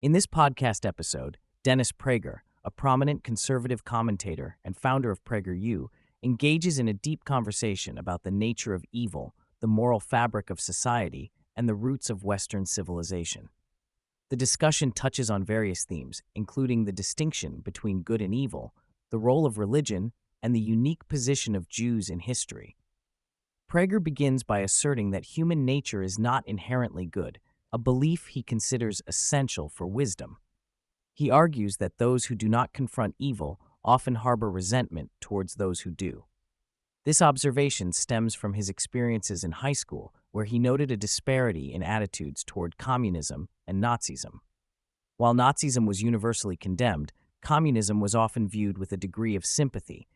In this podcast episode, Dennis Prager, a prominent conservative commentator and founder of PragerU, engages in a deep conversation about the nature of evil, the moral fabric of society, and the roots of Western civilization. The discussion touches on various themes, including the distinction between good and evil, the role of religion, and the unique position of Jews in history. Prager begins by asserting that human nature is not inherently good, a belief he considers essential for wisdom. He argues that those who do not confront evil often harbor resentment towards those who do. This observation stems from his experiences in high school, where he noted a disparity in attitudes toward communism and Nazism. While Nazism was universally condemned, communism was often viewed with a degree of sympathy,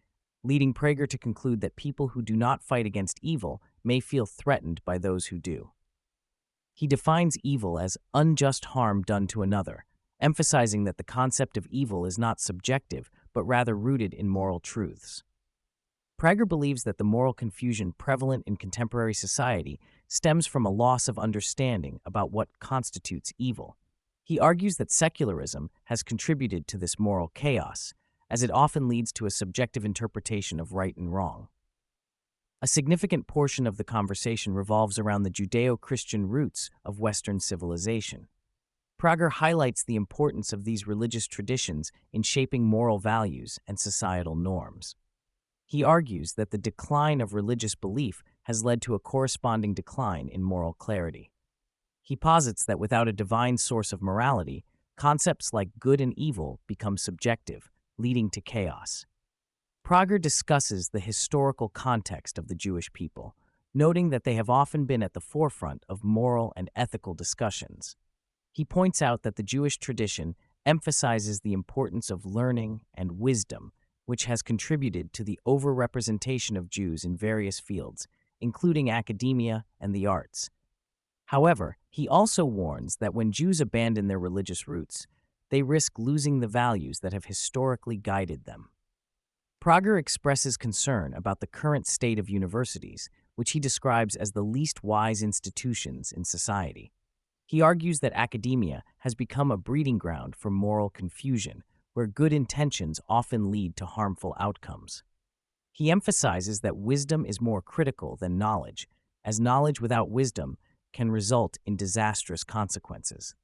leading Prager to conclude that people who do not fight against evil may feel threatened by those who do. He defines evil as unjust harm done to another, emphasizing that the concept of evil is not subjective, but rather rooted in moral truths. Prager believes that the moral confusion prevalent in contemporary society stems from a loss of understanding about what constitutes evil. He argues that secularism has contributed to this moral chaos, as it often leads to a subjective interpretation of right and wrong. A significant portion of the conversation revolves around the Judeo-Christian roots of Western civilization. Prager highlights the importance of these religious traditions in shaping moral values and societal norms. He argues that the decline of religious belief has led to a corresponding decline in moral clarity. He posits that without a divine source of morality, concepts like good and evil become subjective, leading to chaos. Prager discusses the historical context of the Jewish people, noting that they have often been at the forefront of moral and ethical discussions. He points out that the Jewish tradition emphasizes the importance of learning and wisdom, which has contributed to the overrepresentation of Jews in various fields, including academia and the arts. However, he also warns that when Jews abandon their religious roots, they risk losing the values that have historically guided them. Prager expresses concern about the current state of universities, which he describes as the least wise institutions in society. He argues that academia has become a breeding ground for moral confusion, where good intentions often lead to harmful outcomes. He emphasizes that wisdom is more critical than knowledge, as knowledge without wisdom can result in disastrous consequences.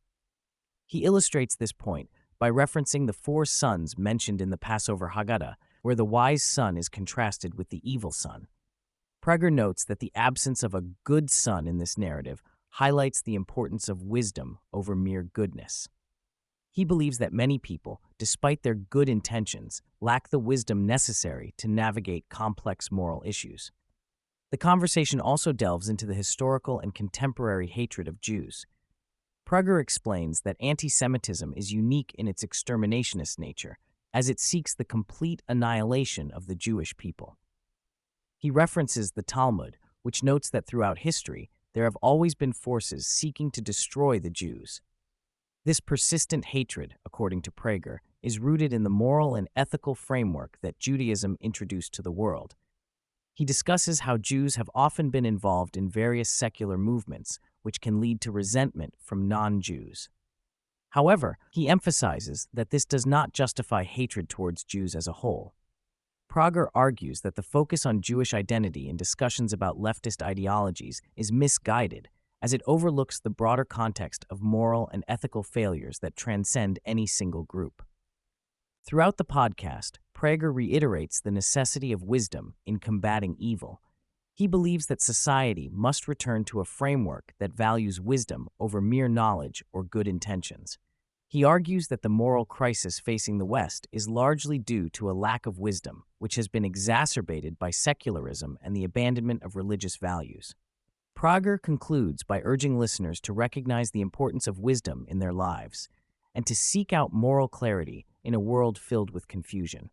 He illustrates this point by referencing the 4 sons mentioned in the Passover Haggadah, where the wise son is contrasted with the evil son. Prager notes that the absence of a good son in this narrative highlights the importance of wisdom over mere goodness. He believes that many people, despite their good intentions, lack the wisdom necessary to navigate complex moral issues. The conversation also delves into the historical and contemporary hatred of Jews. Prager explains that anti-Semitism is unique in its exterminationist nature, as it seeks the complete annihilation of the Jewish people. He references the Talmud, which notes that throughout history, there have always been forces seeking to destroy the Jews. This persistent hatred, according to Prager, is rooted in the moral and ethical framework that Judaism introduced to the world. He discusses how Jews have often been involved in various secular movements, which can lead to resentment from non-Jews. However, he emphasizes that this does not justify hatred towards Jews as a whole. Prager argues that the focus on Jewish identity in discussions about leftist ideologies is misguided, as it overlooks the broader context of moral and ethical failures that transcend any single group. Throughout the podcast, Prager reiterates the necessity of wisdom in combating evil. He believes that society must return to a framework that values wisdom over mere knowledge or good intentions. He argues that the moral crisis facing the West is largely due to a lack of wisdom, which has been exacerbated by secularism and the abandonment of religious values. Prager concludes by urging listeners to recognize the importance of wisdom in their lives and to seek out moral clarity in a world filled with confusion.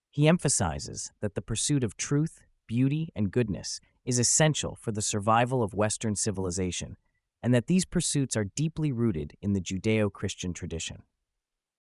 He emphasizes that the pursuit of truth, beauty, and goodness is essential for the survival of Western civilization, and that these pursuits are deeply rooted in the Judeo-Christian tradition.